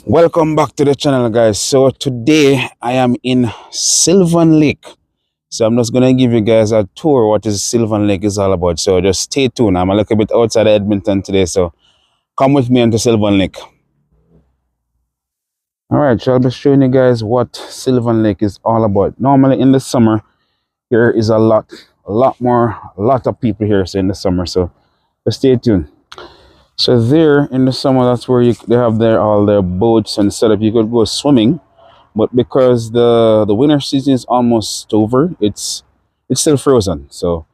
Welcome back to the channel, guys. So today I am in Sylvan Lake. So I'm just gonna give you guys a tour what is Sylvan Lake is all about. So just stay tuned. I'm a little bit outside of Edmonton today, so come with me into Sylvan Lake. All right, so I'll be showing you guys what Sylvan Lake is all about. Normally in the summer, here is a lot of people here. So in the summer, so just stay tuned. So there in the summer, that's where they have all their boats and setup. You could go swimming. But because the winter season is almost over, it's still frozen. So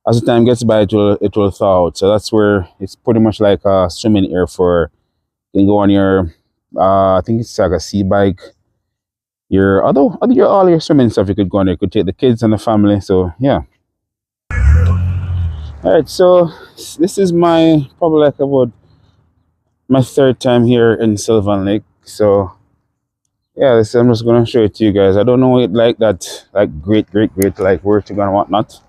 as the time gets by, it will thaw out. So that's where it's pretty much like a swimming area for you can go on your I think it's like a sea bike. Your all your swimming stuff you could go on there. You could take the kids and the family. So yeah. All right. So this is my probably like about my third time here in Sylvan Lake. So yeah, this I'm just gonna show it to you guys. I don't know it like that, like great, like where to go and whatnot,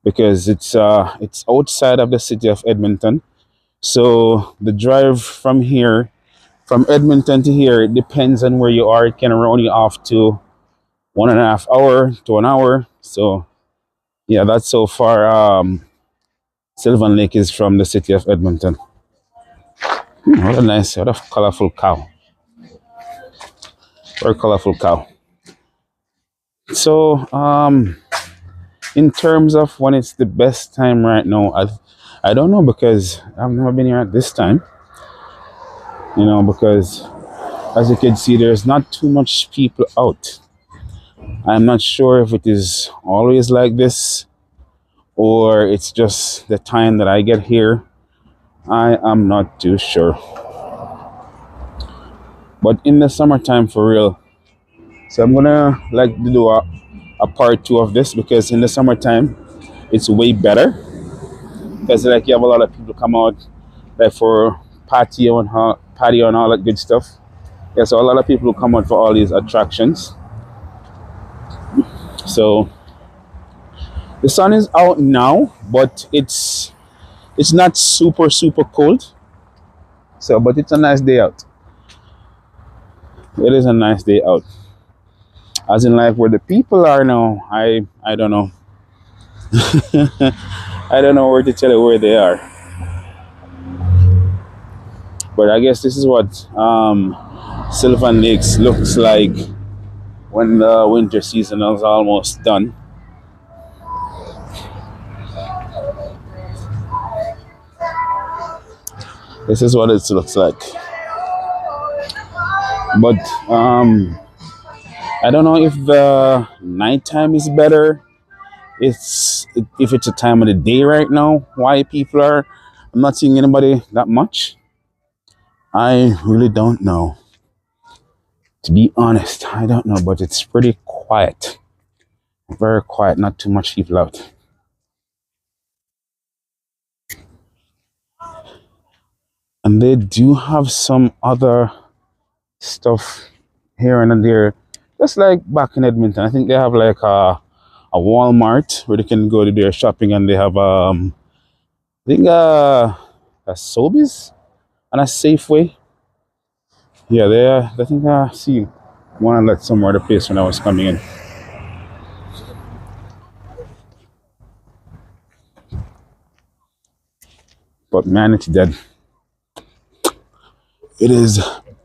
because it's outside of the city of Edmonton. So the drive from here, from Edmonton to here, it depends on where you are. It can run you off to 1.5 hour to an hour. So yeah, that's so far Sylvan Lake is from the city of Edmonton. What a colorful cow. Very colorful cow. So in terms of when it's the best time right now, I don't know because I've never been here at this time. Because as you can see, there's not too much people out. I'm not sure if it is always like this or it's just the time that I get here. I am not too sure. But in the summertime, for real. So I'm gonna like to do a part two of this because in the summertime it's way better because like you have a lot of people come out like for patio and all that good stuff. Yeah, so a lot of people come out for all these attractions. So the sun is out now, but it's not super cold. So, but it's a nice day out. It is a nice day out. As in like where the people are now, I don't know. I don't know where to tell you where they are. But I guess this is what Sylvan Lakes looks like when the winter season is almost done. This is what it looks like. But I don't know if the nighttime is better. If it's a time of the day right now, why people are. I'm not seeing anybody that much. I really don't know. To be honest, I don't know, but it's pretty quiet. Very quiet, not too much people out. And they do have some other stuff here and there. Just like back in Edmonton, I think they have like a Walmart where they can go to their shopping, and they have I think a Sobeys and a Safeway. Yeah, I think I see one of that somewhere the place when I was coming in. But man, it's dead. It is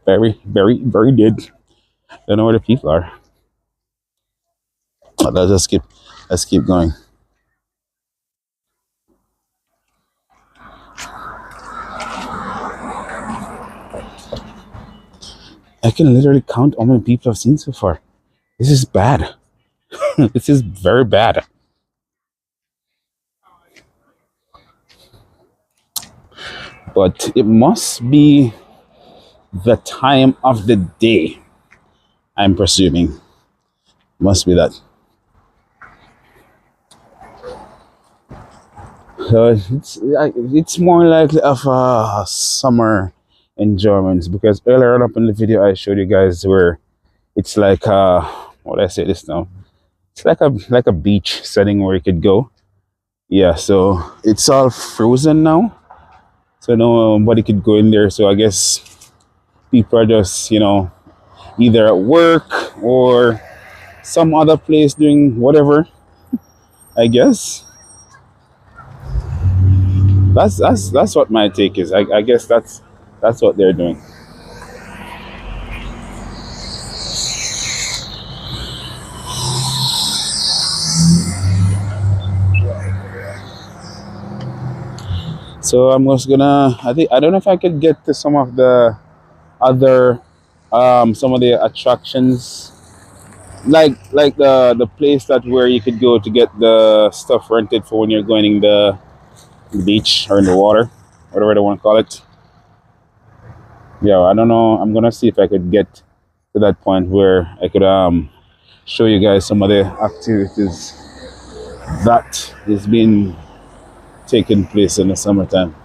very dead. Don't know where the people are. But let's keep going. I can literally count how many people I've seen so far. This is bad. This is very bad. But it must be the time of the day, I'm presuming. Must be that. So it's more likely of a summer enjoyment because earlier up in the video I showed you guys where it's like what I say this now. It's like a beach setting where you could go. Yeah, so it's all frozen now. So nobody could go in there. So I guess People are just, either at work or some other place doing whatever, I guess. That's what my take is. I guess that's what they're doing. So I'm just gonna. I don't know if I could get to some of the other, some of the attractions, like the place that where you could go to get the stuff rented for when you're going in the beach or in the water, whatever they want to call it. Yeah, I don't know. I'm gonna see if I could get to that point where I could show you guys some of the activities that is being taking place in the summertime.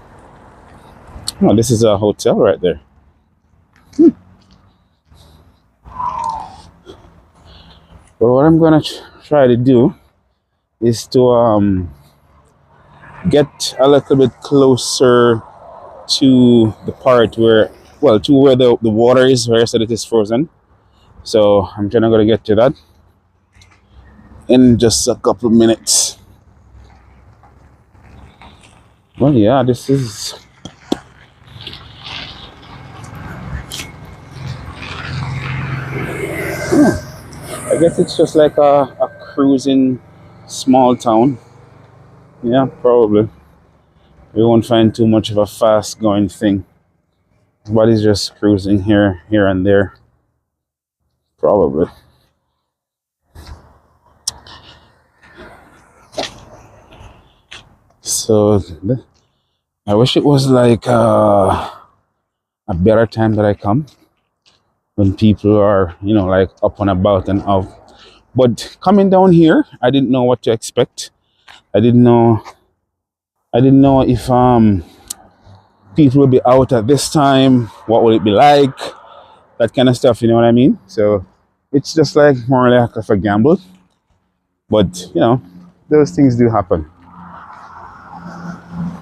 Oh, this is a hotel right there. But what I'm gonna try to do is to get a little bit closer to the part where, well, to where the water is, where I said it is frozen. So I'm trying to go to get to that in just a couple of minutes. Well, yeah, this is. I guess it's just like a cruising small town. Yeah, probably. We won't find too much of a fast going thing. Everybody's just cruising here and there. Probably. So I wish it was like a better time that I come when people are, like up and about and out. But coming down here, I didn't know what to expect. I didn't know. I didn't know if people will be out at this time. What will it be like? That kind of stuff. You know what I mean? So it's just like more like of a gamble. But those things do happen.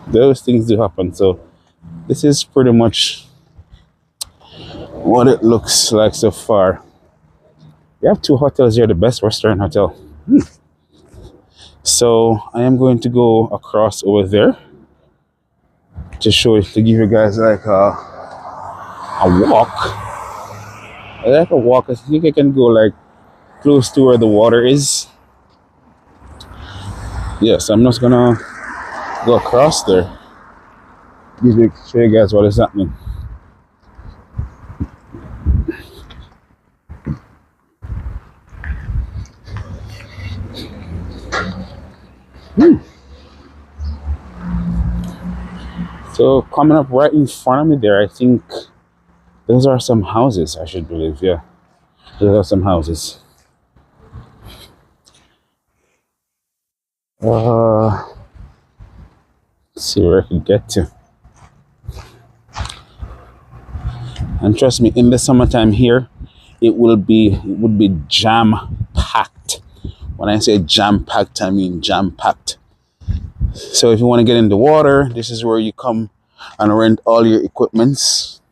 Those things do happen. So this is pretty much what it looks like so far. We have two hotels here, the best restaurant hotel. So I am going to go across over there to give you guys like a walk. I like a walk. I think I can go like close to where the water is. Yes, I'm just gonna go across there. Show you guys what is happening. So coming up right in front of me there, I think those are some houses, I should believe. Yeah, those are some houses. Let's see where I can get to. And trust me, in the summertime here, it would be jam packed. When I say jam packed, I mean jam packed. So if you want to get in the water, this is where you come and rent all your equipments.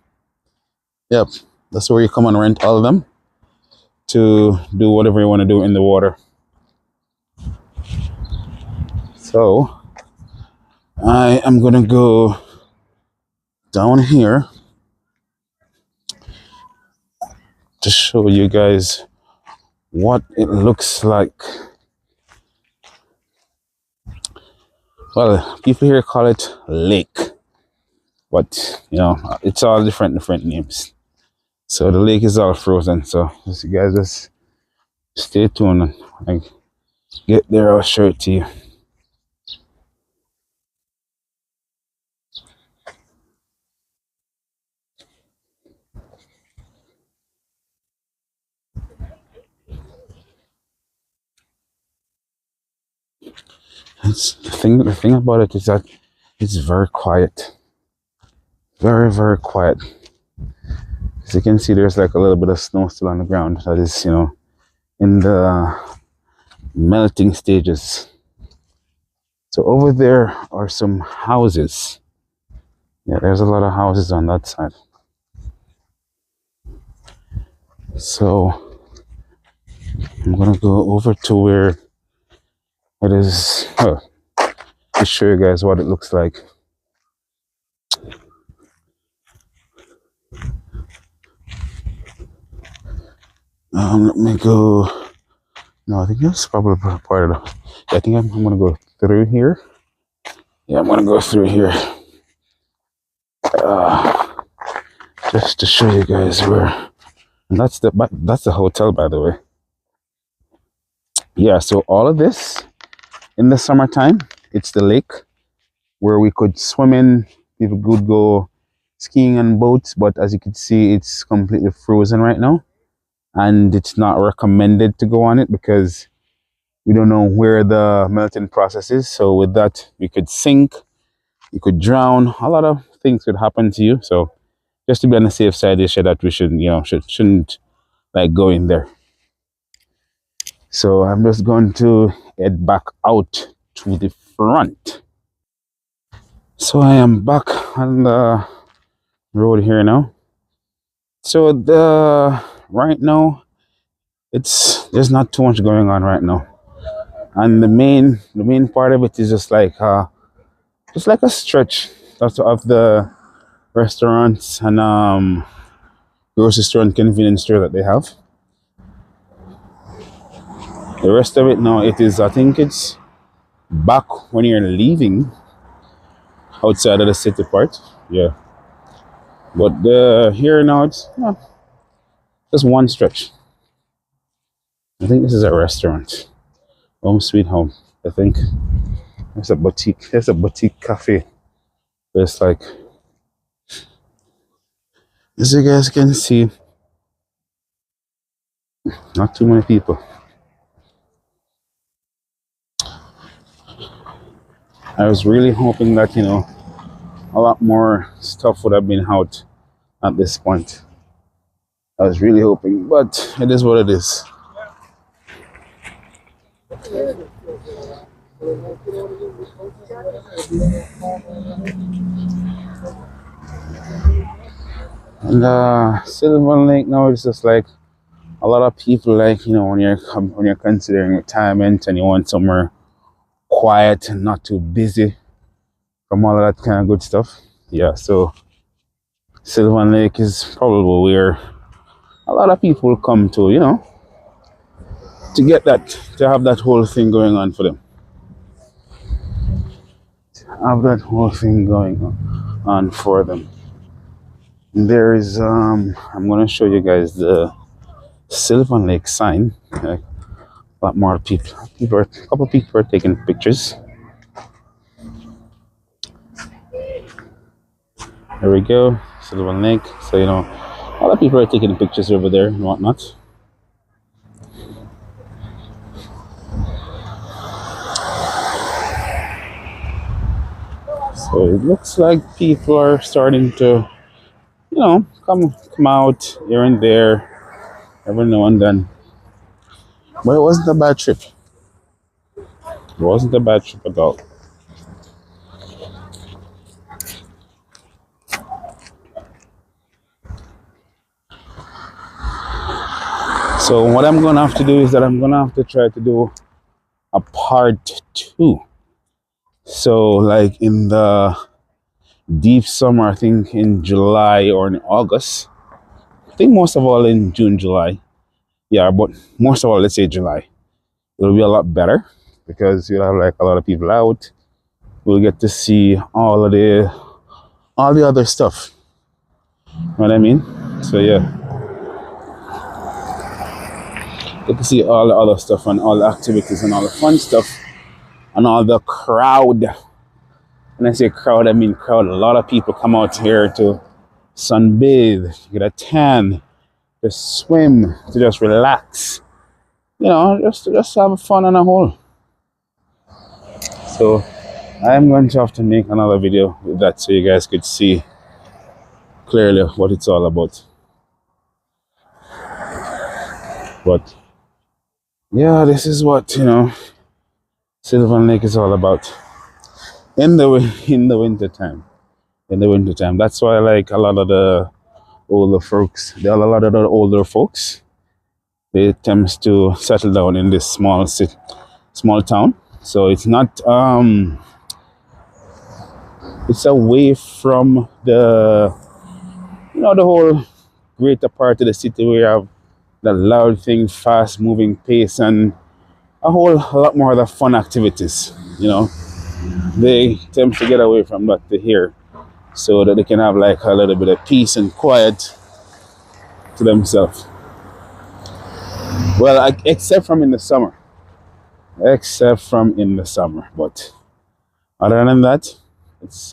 Yep, that's where you come and rent all of them to do whatever you want to do in the water. So I am gonna go down here to show you guys what it looks like. Well, people here call it lake, but it's all different names. So the lake is all frozen. So you guys just stay tuned. And when I get there, I'll show it to you. The thing about it is that it's very quiet. Very, very quiet. As you can see, there's like a little bit of snow still on the ground. That is, in the melting stages. So over there are some houses. Yeah, there's a lot of houses on that side. So I'm gonna go over to where it is, to show you guys what it looks like. Let me go. No, I think that's probably part of the. I think I'm gonna go through here. Yeah, I'm gonna go through here. Uh, just to show you guys where. And that's the hotel, by the way. Yeah, so all of this in the summertime, it's the lake where we could swim in. People could go skiing on boats, but as you can see, it's completely frozen right now, and it's not recommended to go on it because we don't know where the melting process is. So with that, we could sink, you could drown, a lot of things could happen to you. So just to be on the safe side, they said that we should, shouldn't like go in there. So I'm just going to head back out to the front. So I am back on the road here now. So right now there's not too much going on right now, and the main part of it is just like a stretch of the restaurants and grocery store and convenience store that they have. The rest of it now, it is, I think it's back when you're leaving outside of the city part. Yeah. But here now it's just one stretch. I think this is a restaurant. Home Sweet Home. I think there's a boutique. There's a boutique cafe. There's like, as you guys can see, not too many people. I was really hoping that a lot more stuff would have been out at this point. I was really hoping, but it is what it is. And Sylvan Lake now is just like a lot of people, like when you're considering retirement and you want somewhere quiet and not too busy from all of that kind of good stuff. Yeah, so Sylvan Lake is probably where a lot of people come to, to get that, to have that whole thing going on for them. Have that whole thing going on for them. And there is, I'm going to show you guys the Sylvan Lake sign. Like, a lot more people. A couple of people are taking pictures. There we go, Sylvan Lake. So a lot of people are taking pictures over there and whatnot. So it looks like people are starting to, come out here and there, every now and then. But it wasn't a bad trip. It wasn't a bad trip at all. So what I'm gonna have to do is that I'm gonna have to try to do a part 2. So like in the deep summer, I think in July or in August. I think most of all in June, July. Yeah, but most of all, let's say July. It'll be a lot better because you'll have like a lot of people out. We'll get to see all the other stuff. You know what I mean? So yeah. Get to see all the other stuff and all the activities and all the fun stuff and all the crowd. When I say crowd, I mean crowd. A lot of people come out here to sunbathe, get a tan, to swim, to just relax. Just to have fun on a whole. So I'm going to have to make another video with that so you guys could see clearly what it's all about. But yeah, this is what Sylvan Lake is all about in the winter time. In the winter time, that's why I like a lot of the older folks. There are a lot of the older folks they tend to settle down in this small town. So it's not it's away from the whole greater part of the city where you have the loud thing, fast moving pace, and a lot more other fun activities. They tend to get away from that to here so that they can have like a little bit of peace and quiet to themselves. Well, except from in the summer. Except from in the summer. But other than that, it's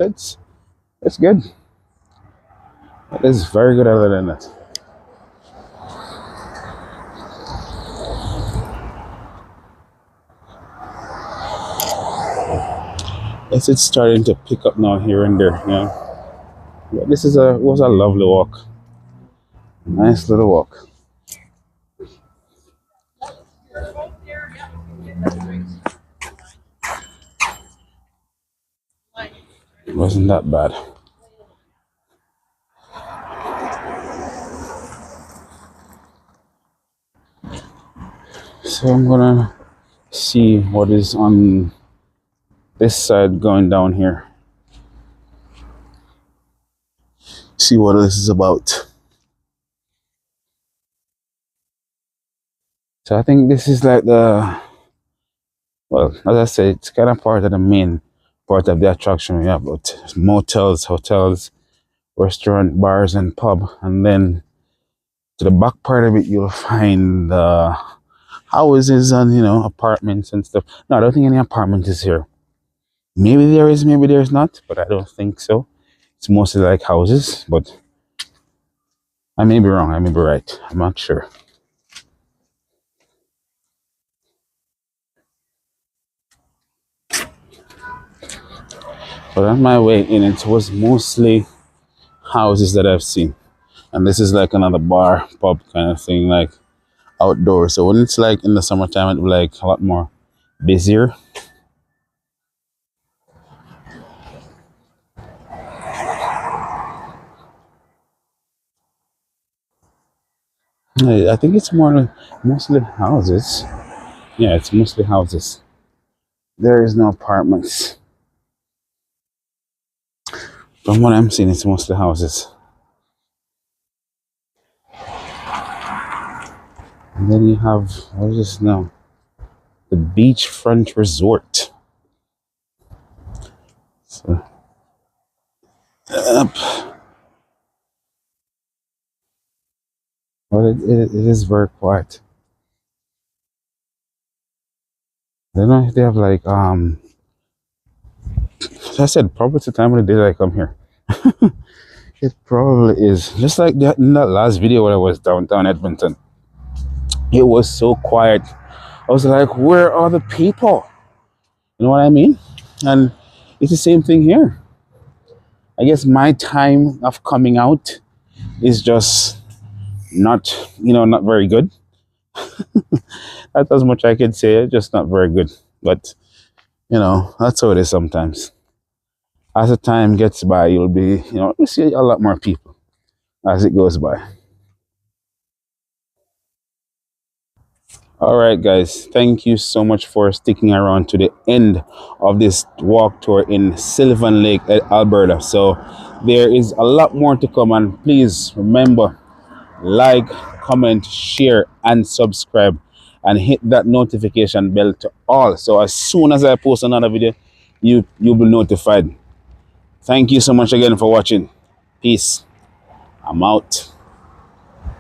good. It is very good other than that. Yes, it's starting to pick up now here and there, But this was a lovely walk. Nice little walk. It wasn't that bad. So I'm gonna see what is on this side going down here. See what this is about. So I think this is like well, as I said, it's kind of part of the main part of the attraction we have, but motels, hotels, restaurant, bars, and pub. And then to the back part of it, you'll find houses and, apartments and stuff. No, I don't think any apartment is here. Maybe there is, maybe there's not, but I don't think so. It's mostly like houses, but I may be wrong, I may be right. I'm not sure. But on my way in, it was mostly houses that I've seen. And this is like another bar, pub kind of thing, like outdoors. So when it's like in the summertime, it'll be like a lot more busier. I think it's mostly houses. Yeah, it's mostly houses. There is no apartments. From what I'm seeing, it's mostly houses. And then you have, what is this now? The beachfront resort. So, up. But it is very quiet. I don't know if they have like, as I said, probably it's the time of the day that I come here. It probably is. Just like that in that last video when I was downtown Edmonton. It was so quiet. I was like, where are the people? You know what I mean? And it's the same thing here. I guess my time of coming out is just not, not very good. That's as much I could say. Just not very good. But, that's how it is sometimes. As the time gets by, you'll see a lot more people as it goes by. All right, guys, thank you so much for sticking around to the end of this walk tour in Sylvan Lake, Alberta. So there is a lot more to come, and please remember, like, comment, share, and subscribe, and hit that notification bell to all. So as soon as I post another video, you'll be notified. Thank you so much again for watching. Peace. I'm out.